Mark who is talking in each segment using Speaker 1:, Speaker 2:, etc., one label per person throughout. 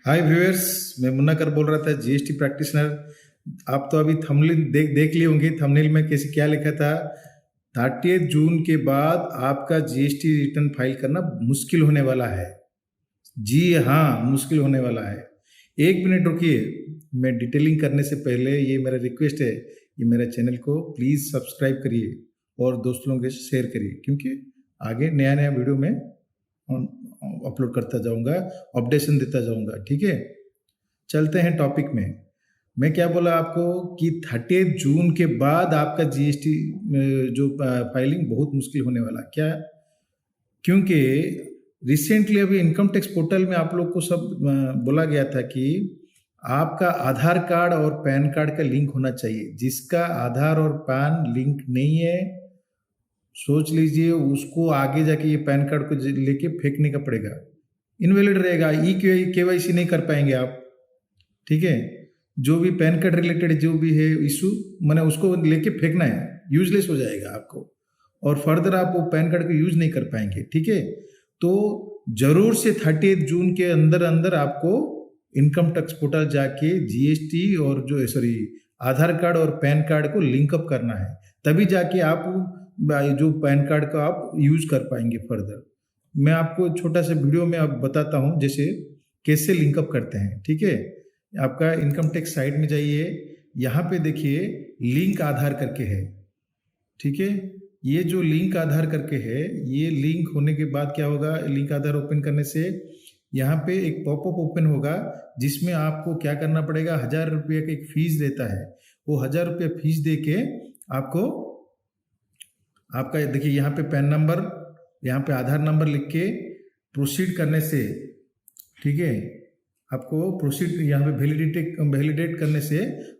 Speaker 1: हाय viewers, मैं मुन्ना कर बोल रहा था, जीएसटी प्रैक्टिशनर। आप तो अभी थंबनेल देख लिए होंगे। थंबनेल में कैसे क्या लिखा था? 30 जून के बाद आपका जीएसटी रिटर्न फाइल करना मुश्किल होने वाला है। जी हाँ, मुश्किल होने वाला है। एक मिनट रुकिए, मैं डिटेलिंग करने से पहले ये मेरा रिक्वेस्ट है, ये मेरे चैनल को प्लीज़ सब्सक्राइब करिए और दोस्तों के शेयर करिए, क्योंकि आगे नया नया वीडियो में अपलोड करता जाऊंगा, अपडेशन देता जाऊंगा। ठीक है, चलते हैं टॉपिक में। मैं क्या बोला आपको कि 30 जून के बाद आपका जीएसटी जो फाइलिंग बहुत मुश्किल होने वाला। क्या? क्योंकि रिसेंटली अभी इनकम टैक्स पोर्टल में आप लोग को सब बोला गया था कि आपका आधार कार्ड और पैन कार्ड का लिंक होना चाहिए। जिसका आधार और पैन लिंक नहीं है, सोच लीजिए उसको आगे जाके ये पैन कार्ड को लेके फेंकने का पड़ेगा, इनवैलिड रहेगा। ई केवाईसी नहीं कर पाएंगे आप। ठीक है, जो भी पैन कार्ड रिलेटेड जो भी है इशू, मैंने उसको लेके फेंकना है, यूजलेस हो जाएगा आपको, और फर्दर आप वो पैन कार्ड को यूज नहीं कर पाएंगे। ठीक है, तो जरूर से 30 जून के अंदर अंदर आपको इनकम टैक्स पोर्टल जाके जीएसटी और जो सॉरी आधार कार्ड और पैन कार्ड को लिंकअप करना है, तभी जाके आप जो पैन कार्ड का आप यूज कर पाएंगे फर्दर। मैं आपको छोटा सा वीडियो में अब बताता हूँ जैसे कैसे लिंकअप करते हैं। ठीक है, आपका इनकम टैक्स साइट में जाइए, यहाँ पे देखिए लिंक आधार करके है। ठीक है, ये जो लिंक आधार करके है, ये लिंक होने के बाद क्या होगा, लिंक आधार ओपन करने से यहाँ पे एक पॉपअप ओपन होगा, जिसमें आपको क्या करना पड़ेगा, 1000 रुपये का एक फीस देता है। वो 1000 रुपये फीस दे के आपको आपका देखिए यहाँ पे पैन नंबर, यहाँ पे आधार नंबर लिख के प्रोसीड करने से, ठीक है, आपको प्रोसीड यहाँ पे वैलिडेट करने से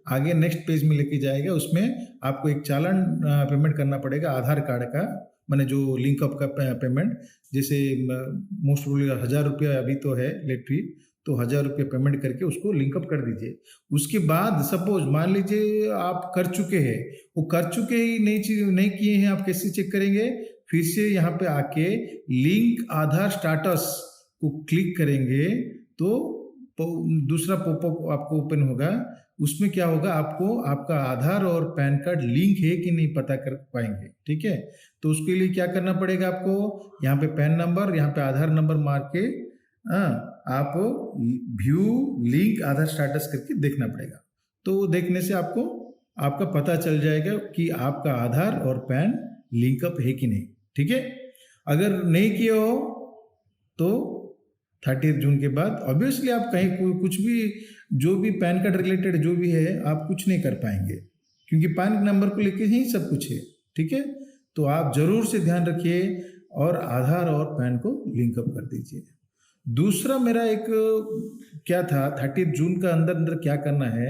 Speaker 1: आगे नेक्स्ट पेज में लेके जाएगा। उसमें आपको एक चालान पेमेंट करना पड़ेगा आधार कार्ड का, मैंने जो लिंकअप का पेमेंट, जैसे मोस्ट प्रोबेबली 1000 रुपया अभी तो है लेट फी, तो 1000 रुपये पेमेंट करके उसको लिंकअप कर दीजिए। उसके बाद सपोज मान लीजिए आप कर चुके हैं, वो कर चुके ही नहीं किए हैं, आप कैसे चेक करेंगे? फिर से यहाँ पे आके लिंक आधार स्टाटस को क्लिक करेंगे तो दूसरा पॉपअप आपको ओपन होगा। उसमें क्या होगा, आपको आपका आधार और पैन कार्ड लिंक है कि नहीं पता कर पाएंगे। ठीक है, तो उसके लिए क्या करना पड़ेगा आपको, यहाँ पे पैन नंबर, यहाँ पे आधार नंबर मार के आप व्यू लिंक आधार स्टेटस करके देखना पड़ेगा। तो देखने से आपको आपका पता चल जाएगा कि आपका आधार और पैन लिंकअप है कि नहीं। ठीक है, अगर नहीं किया हो तो 30 जून के बाद ऑब्वियसली आप कहीं कुछ भी, जो भी पैन कार्ड रिलेटेड जो भी है, आप कुछ नहीं कर पाएंगे, क्योंकि पैन नंबर को लेके ही सब कुछ है। ठीक है, तो आप जरूर से ध्यान रखिए और आधार और पैन को लिंकअप कर दीजिए। दूसरा मेरा एक क्या था, 30 जून का अंदर अंदर क्या करना है,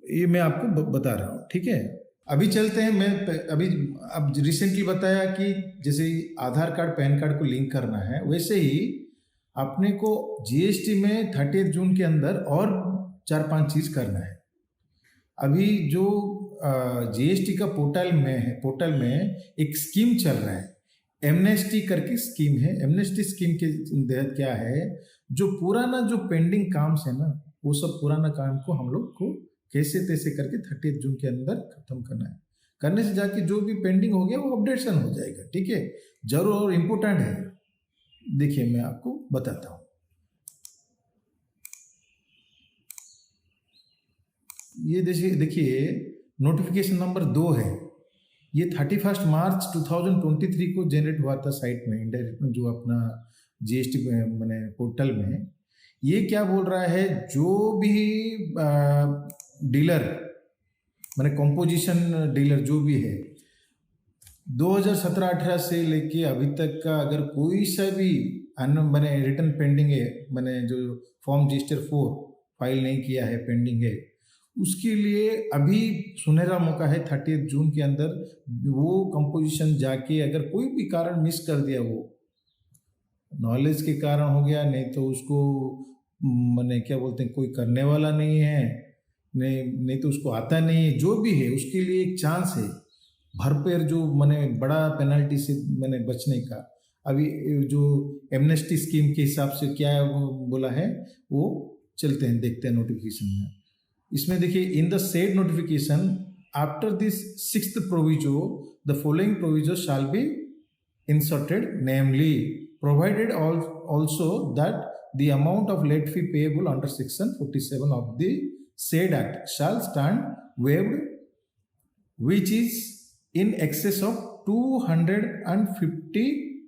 Speaker 1: ये मैं आपको बता रहा हूँ। ठीक है, अभी चलते हैं। मैं अभी अब रिसेंटली बताया कि जैसे आधार कार्ड पैन कार्ड को लिंक करना है, वैसे ही अपने को जीएसटी में 30 जून के अंदर और 4-5 चीज़ करना है। अभी जो जीएसटी का पोर्टल में एक स्कीम चल रहा है, एमनेस्टी करके स्कीम है। एमनेस्टी स्कीम के तहत क्या है, जो पुराना जो पेंडिंग काम है ना, वो सब पुराना काम को हम लोग को कैसे तैसे करके 30 जून के अंदर खत्म करना है। करने से जाके जो भी पेंडिंग हो गया वो अपडेशन हो जाएगा। ठीक है, जरूर और इम्पोर्टेंट है। देखिए मैं आपको बताता हूँ। ये देखिए नोटिफिकेशन नंबर 2 है, ये 31 मार्च 2023 को जनरेट हुआ था साइट में, इंडायरेक्ट जो अपना जीएसटी मैंने पोर्टल में। ये क्या बोल रहा है, जो भी डीलर मैंने कंपोजिशन डीलर जो भी है 2017-18 से लेके अभी तक का, अगर कोई सा भी मैंने रिटर्न पेंडिंग है, मैंने जो फॉर्म रजिस्टर 4 फाइल नहीं किया है, पेंडिंग है, उसके लिए अभी सुनहरा मौका है 30 जून के अंदर। वो कंपोजिशन जाके अगर कोई भी कारण मिस कर दिया, वो नॉलेज के कारण हो गया, नहीं तो उसको मैंने क्या बोलते हैं, कोई करने वाला नहीं है, नहीं तो उसको आता नहीं है, जो भी है उसके लिए एक चांस है भरपेर, जो मैंने बड़ा पेनल्टी से मैंने बचने का। अभी जो एमनेस्टी स्कीम के हिसाब से क्या बोला है वो चलते हैं, देखते हैं नोटिफिकेशन में। इसमें देखिए, in the said notification after this 6th proviso the following proviso shall be inserted, namely provided also that the amount of late fee payable under section 47 of the said act shall stand waived, which is in excess of 250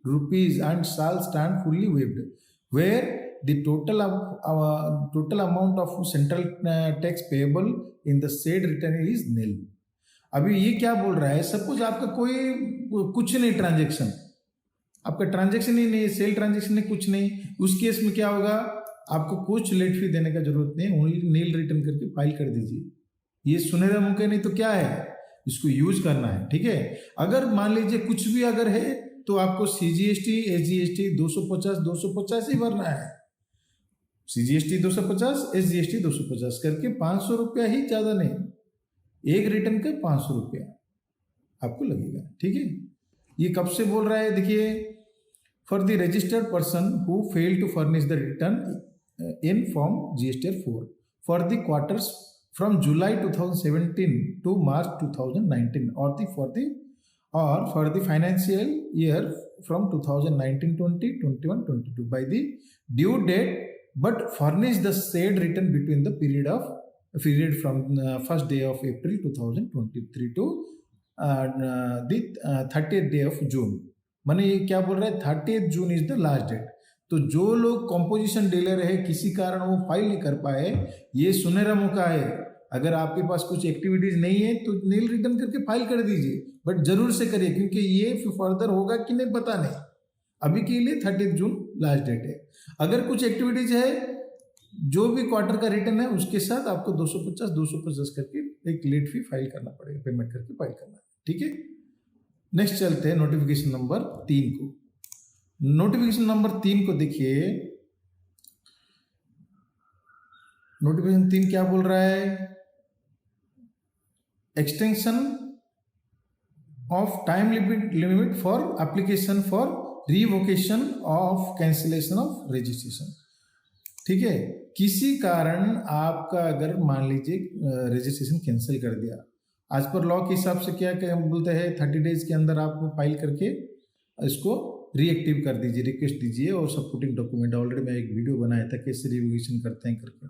Speaker 1: rupees and shall stand fully waived, where the total amount of central tax payable in the said return is nil. अभी ये क्या बोल रहा है, suppose आपका कोई कुछ नहीं ट्रांजेक्शन, आपका ट्रांजेक्शन ही नहीं, सेल ट्रांजेक्शन नहीं, कुछ नहीं, उस केस में क्या होगा, आपको कुछ लेट फी देने का जरूरत नहीं, ओनली नील रिटर्न करके फाइल कर दीजिए। ये सुनहरा मौका, नहीं तो क्या है, इसको यूज करना है। ठीक है, अगर मान लीजिए कुछ भी अगर है तो आपको CGST SGST 250 ही भरना है। CGST 250 SGST 250 करके 500 रुपया ही, ज्यादा नहीं, एक रिटर्न का 500 रुपया आपको लगेगा। ठीक है, ये कब से बोल रहा है, देखिए, for the registered person who fail to furnish the return in form GSTR 4 for the quarters from July 2017 to March 2019 और for the financial year from 2019-20, 21-22 by the due date, but furnish the said return between the period from first day of April 2023 to the 30th day of June। माने ये क्या बोल रहा है, 30th June is the last date. तो जो लोग composition delay रहे, किसी कारण वो फाइल नहीं कर पाए, ये सुनहरा मौका है। अगर आपके पास कुछ एक्टिविटीज नहीं है तो नील रिटर्न करके फाइल कर दीजिए, बट जरूर से करिए, क्योंकि ये फर्दर होगा कि नहीं पता नहीं। अभी के लिए 30 जून लास्ट डेट है। अगर कुछ एक्टिविटीज है, जो भी क्वार्टर का रिटर्न है उसके साथ आपको 250 करके एक लेट फी फाइल करना पड़ेगा, पेमेंट करके फाइल करना है। ठीक है, नेक्स्ट चलते हैं नोटिफिकेशन नंबर 3 को। नोटिफिकेशन नंबर 3 को देखिए, नोटिफिकेशन 3 क्या बोल रहा है, extension of time limit for application for revocation of cancellation of registration. ठीक है, किसी कारण आपका अगर मान लीजिए रजिस्ट्रेशन कैंसिल कर दिया, आज पर लॉ के हिसाब से क्या बोलते हैं, 30 डेज के अंदर आप फाइल करके इसको रीएक्टिव कर दीजिए, रिक्वेस्ट दीजिए और सपोर्टिंग डॉक्यूमेंट। ऑलरेडी मैं एक वीडियो बनाया था कैसे रिवोकेशन करते हैं करके।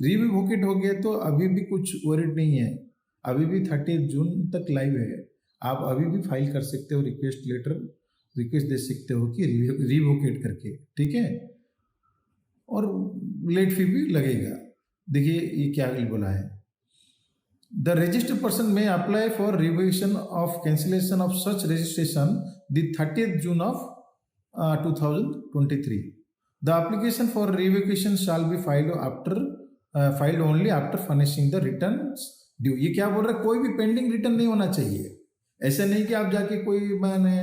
Speaker 1: रिवोकेट हो गया तो अभी भी कुछ वरीड नहीं है, अभी भी 30 जून तक लाइव है। आप अभी भी फाइल कर सकते हो, रिक्वेस्ट दे सकते हो कि रिवोकेट करके। ठीक है, और लेट फी भी लगेगा। देखिए ये क्या बोला है, द रजिस्टर्ड पर्सन में apply for revocation of cancellation of such registration the 30th June of 2023। The application for revocation shall be filed only after furnishing the returns due. ये क्या बोल रहा है, कोई भी पेंडिंग रिटर्न नहीं होना चाहिए। ऐसा नहीं कि आप जाके कोई मैंने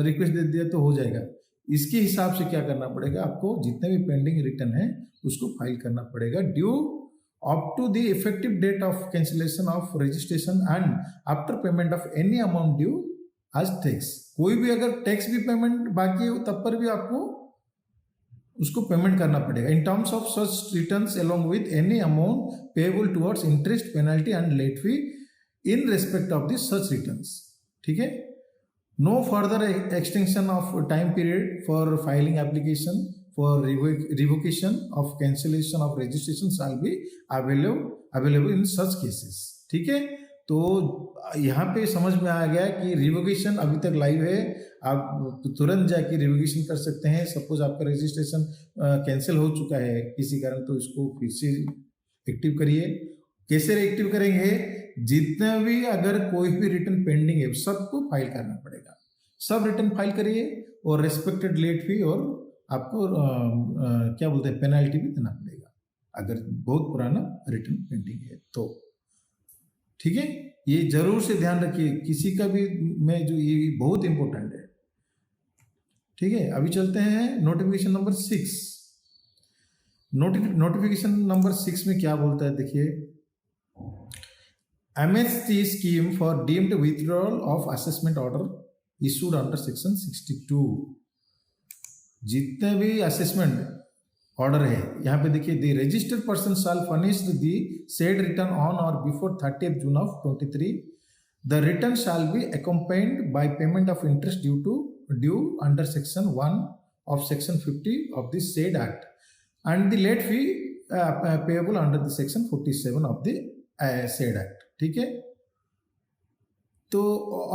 Speaker 1: रिक्वेस्ट दे दिया तो हो जाएगा। इसके हिसाब से क्या करना पड़ेगा, आपको जितने भी पेंडिंग रिटर्न है उसको फाइल करना पड़ेगा due up to the effective date of cancellation of registration and after payment of any amount due as tax। कोई भी अगर टैक्स भी पेमेंट बाकी हो तब पर भी आपको उसको पेमेंट करना पड़ेगा। In terms of such returns along with any amount payable towards interest penalty and late fee in respect of the such returns। ठीक है, no further extension of time period for filing application for revocation of cancellation of registration shall be available in such cases। ठीक है, तो यहाँ पे समझ में आ गया कि रिवोकेशन अभी तक लाइव है, आप तुरंत जाके रिवोकेशन कर सकते हैं। सपोज आपका रजिस्ट्रेशन कैंसिल हो चुका है किसी कारण, तो इसको फिर से एक्टिव करिए। कैसे एक्टिव करेंगे, जितना भी अगर कोई भी रिटर्न पेंडिंग है सबको फाइल करना पड़ेगा, सब रिटर्न फाइल करिए और रेस्पेक्टेड लेट फी और आपको क्या बोलते हैं पेनल्टी भी देना पड़ेगा अगर बहुत पुराना रिटर्न पेंडिंग है तो। ठीक है, ये जरूर से ध्यान रखिए किसी का भी में, जो ये बहुत इंपॉर्टेंट है। ठीक है, अभी चलते हैं नोटिफिकेशन नंबर 6। नोटिफिकेशन नंबर 6 में क्या बोलता है, देखिए, MST scheme for deemed withdrawal of assessment order issued under section 62। जितने भी असेसमेंट ऑर्डर है यहाँ पे देखिए, the registered person shall furnish the said return on और before 30th June of 23. The return shall be accompanied by payment of interest due under section 1 of section 50 of the said act and the late fee payable under the section 47 of the said act. ठीक है, तो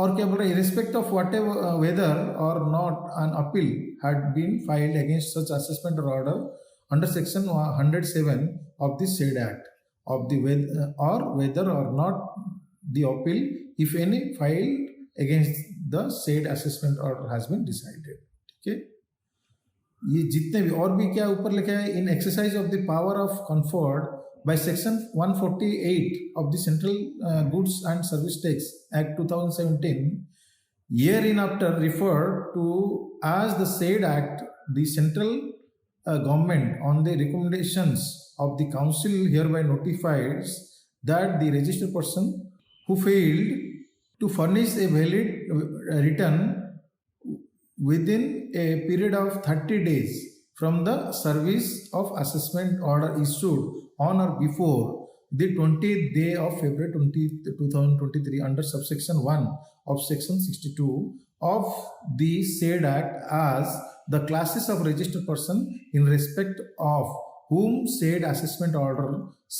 Speaker 1: और क्या बोल रहे हैं, irrespect of whatever whether or not an appeal had been filed against such assessment or order under section 107 of the said act of the whether or not the appeal, if any, filed against the said assessment order has been decided. ठीक है, ये जितने भी और भी क्या ऊपर लिखा है, in exercise of the power of conferred by section 148 of the Central Goods and Service Tax Act 2017, hereinafter referred to as the said act, the central government on the recommendations of the council hereby notifies that the registered person who failed to furnish a valid return within a period of 30 days from the service of assessment order issued on or before the 20th day of February 2023 under subsection 1 of section 62 of the said act as the classes of registered person in respect of whom said assessment order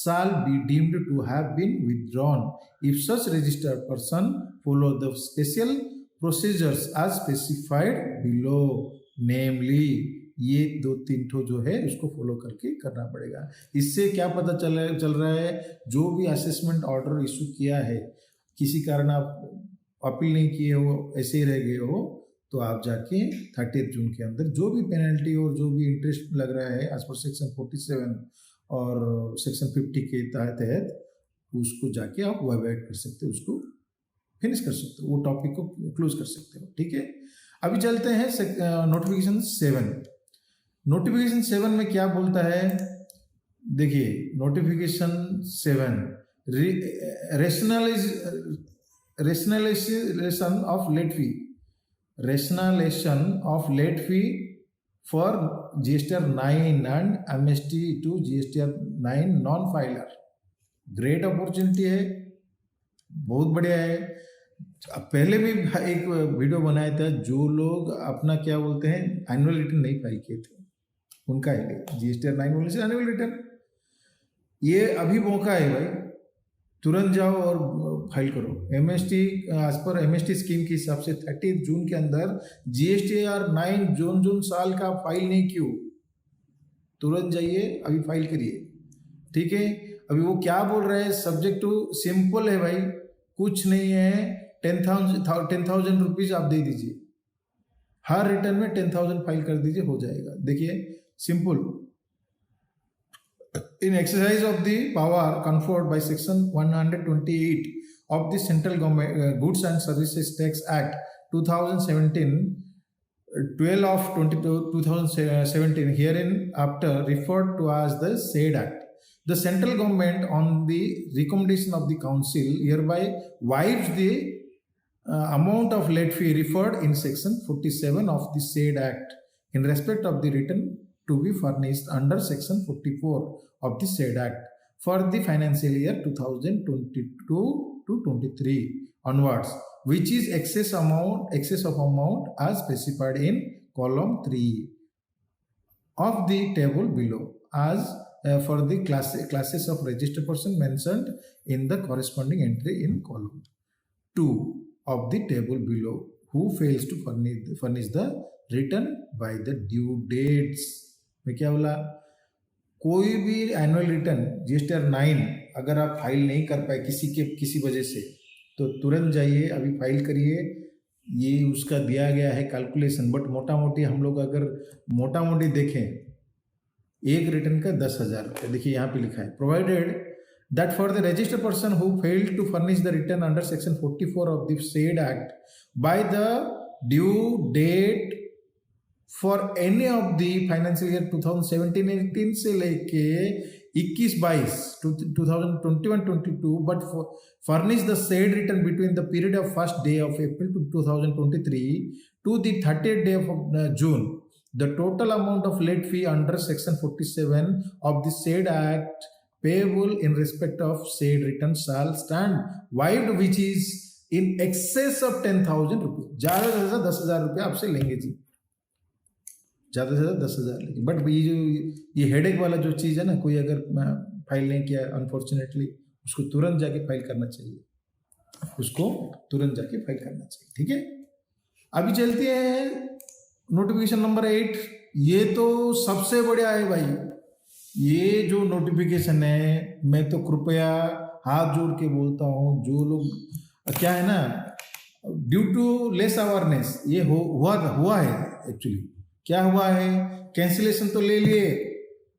Speaker 1: shall be deemed to have been withdrawn if such registered person follow the special procedures as specified below, namely ये 2-3 ठो जो है उसको follow करके करना पड़ेगा। इससे क्या पता चल रहा है, जो भी असेसमेंट ऑर्डर इशू किया है, किसी कारण आप अपील नहीं किए हो, ऐसे ही रह गए हो, तो आप जाके 30th जून के अंदर जो भी पेनल्टी और जो भी इंटरेस्ट लग रहा है एज पर सेक्शन 47 और सेक्शन 50 के तहत उसको जाके आप अवॉइड कर सकते हो, उसको फिनिश कर सकते हो, वो टॉपिक को क्लोज कर सकते हो। ठीक है, अभी चलते हैं नोटिफिकेशन 7। नोटिफिकेशन 7 में क्या बोलता है, देखिए notification 7 rationalisation of late fee, rationalisation of late fee for GSTR 9 and MST to GSTR 9 non filer. Great opportunity है, बहुत बढ़िया है। पहले भी एक वीडियो बनाया था, जो लोग अपना क्या बोलते हैं एनुअल रिटर्न नहीं फाइल किए थे उनका है GSTR 9 बोलने से एनुअल रिटर्न। ये अभी मौका है भाई, तुरंत जाओ और फाइल करो। MST as per MST scheme के हिसाब से 30 जून के अंदर GSTR 9 जून साल का फाइल नहीं क्यों, तुरंत जाइए अभी फाइल करिए। ठीक है, अभी वो क्या बोल रहे हैं, सब्जेक्ट टू सिंपल है भाई, कुछ नहीं है, 10,000 रुपीज आप दे दीजिए, हर रिटर्न में 10,000 फाइल कर दीजिए, हो जाएगा। देखिए simple, in exercise of the power conferred by section 128 of the central government goods and services tax act 2017 12 of 2017 herein after referred to as the said act, the central government on the recommendation of the council hereby waives the amount of late fee referred in section 47 of the said act in respect of the return to be furnished under section 44 of the said act for the financial year 2022 to 23 onwards, which is excess of amount as specified in column 3 of the table below as for the classes of registered person mentioned in the corresponding entry in column 2 of the table below who fails to furnish the return by the due dates। मैं क्या बोला, कोई भी annual return GSTR 9 अगर आप file नहीं कर पाए किसी वजह से, तो तुरंत जाइए अभी फाइल करिए। ये उसका दिया गया है कैलकुलेशन, बट मोटा मोटी हम लोग अगर मोटा मोटी देखें, एक रिटर्न का 10,000 रुपये। देखिए यहाँ पे लिखा है, provided that for the registered person who failed to furnish the return under section 44 of the said act by the due date for any of the financial year 2017-18 से लेके 21-22 2021-22 but furnish the said return between the period of 1st day of April to 2023 to the 30th day of June, The total amount of late fee under section 47 of the said act payable in respect of said return shall stand waived which is in excess of 10,000 rupees. ज़्यादा से ज़्यादा 10,000 रुपये आपसे लेंगे जी, ज़्यादा से ज़्यादा 10,000 लेंगे। बट ये जो ये हेडेक वाला जो चीज़ है ना, कोई अगर फाइल नहीं किया अनफॉर्चुनेटली, उसको तुरंत जाके फाइल करना चाहिए, उसको तुरंत जाके फाइल करना चाहिए। ठीक है, अभी चलते हैं नोटिफिकेशन नंबर 8। ये तो सबसे बढ़िया है भाई, ये जो नोटिफिकेशन है, मैं तो कृपया हाथ जोड़ के बोलता हूँ, जो लोग क्या है ना, ड्यू टू लेस अवेयरनेस ये हुआ है। एक्चुअली क्या हुआ है, कैंसिलेशन तो ले लिए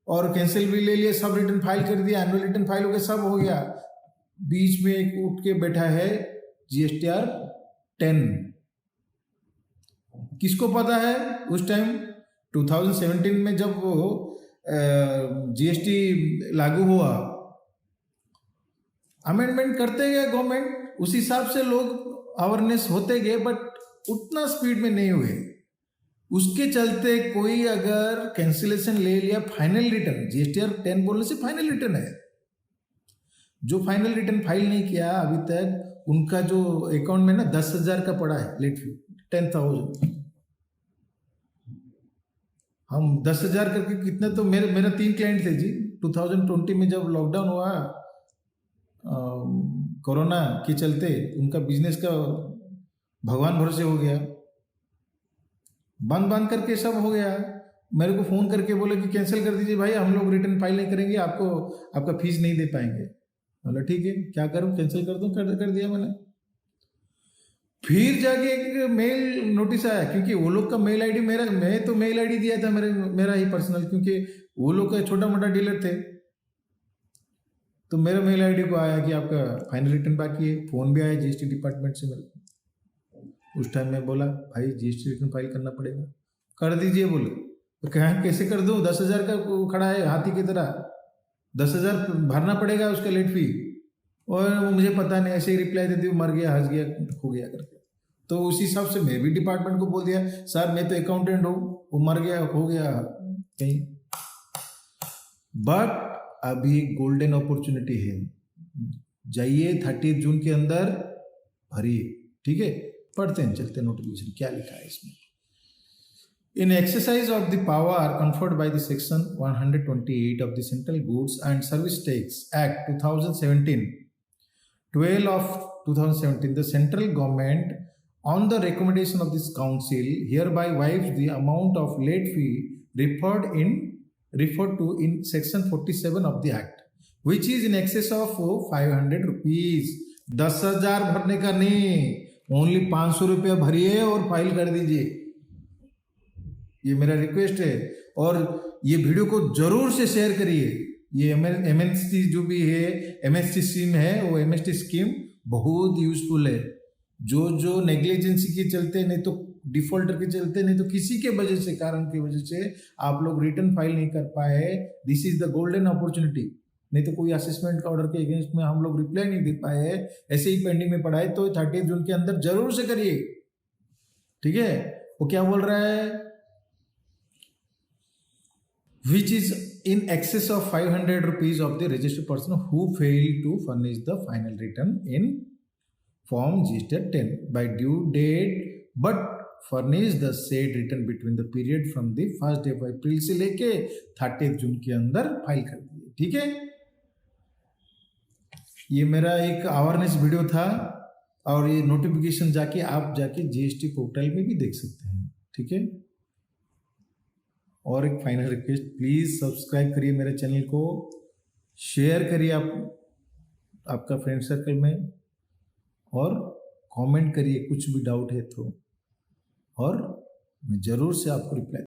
Speaker 1: और कैंसिल भी ले लिए, सब रिटर्न फाइल कर दिया, एनुअल रिटर्न फाइल हो गया, सब हो गया। बीच में एक उठ के बैठा है GSTR 10। किसको पता है उस टाइम 2017 में जब वो GST लागू हुआ, अमेंडमेंट करते गए गवर्नमेंट, उस हिसाब से लोग अवेयरनेस होते गए, बट उतना स्पीड में नहीं हुए। उसके चलते कोई अगर कैंसिलेशन ले लिया, फाइनल रिटर्न, GSTR 10 बोलने से फाइनल रिटर्न है, जो फाइनल रिटर्न फाइल नहीं किया अभी तक, उनका जो अकाउंट में ना 10,000 का पड़ा है लेट फी, 10,000। हम 10,000 करके कितना, तो मेरा 3 क्लाइंट थे जी 2020 में जब लॉकडाउन हुआ कोरोना के चलते, उनका बिजनेस का भगवान भरोसे हो गया, बंद करके सब हो गया। मेरे को फ़ोन करके बोले कि कैंसिल कर दीजिए भाई, हम लोग रिटर्न फाइल नहीं करेंगे, आपको आपका फीस नहीं दे पाएंगे। बोला ठीक है, क्या करूँ, कैंसिल कर दूँ, कर दिया मैंने। फिर जाके एक मेल नोटिस आया, क्योंकि वो लोग का मेल आईडी मैं तो मेल आईडी दिया था मेरा ही पर्सनल, क्योंकि वो लोग का छोटा मोटा डीलर थे, तो मेरा मेल आईडी को आया कि आपका फाइनल रिटर्न बाकी है। फ़ोन भी आया GST डिपार्टमेंट से मेरे को। उस टाइम मैं बोला भाई GST रिटर्न फाइल करना पड़ेगा, कर दीजिए। बोले तो कैसे कर दूँ, 10,000 का खड़ा है हाथी की तरह, 10,000 भरना पड़ेगा उसका लेट फी, और वो मुझे पता नहीं, ऐसे ही रिप्लाई दे दी, मर गया, हंस गया, हो गया करके। तो उसी हिसाब से मैं भी डिपार्टमेंट को बोल दिया, सर मैं तो अकाउंटेंट हूँ, वो मर गया, हो गया कहीं। बट अभी गोल्डन अपॉर्चुनिटी है, जाइए 30 जून के अंदर भरिए। ठीक है, पढ़ते हैं, चलते नोटिफिकेशन क्या लिखा है इसमें। In exercise of the power conferred by the Section 128 of the Central Goods and Service Tax Act 2017, 12 of 2017, the central government, on the recommendation of this council, hereby waives the amount of late fee referred to in Section 47 of the Act, which is in excess of 500 rupees. 10,000 भरने का नहीं, only 500 रुपया भरिए और file कर दीजिए, ये मेरा रिक्वेस्ट है। और ये वीडियो को जरूर से शेयर करिए। ये MST जो भी है, MST स्कीम है, वो MST स्कीम बहुत यूजफुल है। जो नेग्लिजेंसी के चलते, नहीं तो डिफॉल्टर के चलते, नहीं तो किसी के वजह से, कारण की वजह से आप लोग रिटर्न फाइल नहीं कर पाए, this is the golden opportunity. नहीं तो कोई असेसमेंट का ऑर्डर के अगेंस्ट में हम लोग रिप्लाई नहीं दे पाए, ऐसे ही पेंडिंग में पड़ा है, तो 30 जून के अंदर जरूर से करिए। ठीक है, वो क्या बोल रहा है, which is in excess of 500 rupees of the registered person who failed to furnish the final return in form GSTR 10 by due date, but furnish the said return between the period from the 1st day of April से लेके 30 जून के अंदर file कर दिए। ठीक है, ये मेरा एक अवेयरनेस वीडियो था, और ये नोटिफिकेशन आप जाके GST पोर्टल में भी देख सकते हैं। ठीक है, और एक फाइनल रिक्वेस्ट, प्लीज़ सब्सक्राइब करिए मेरे चैनल को, शेयर करिए आपका फ्रेंड सर्कल में, और कमेंट करिए कुछ भी डाउट है तो, और मैं ज़रूर से आपको रिप्लाई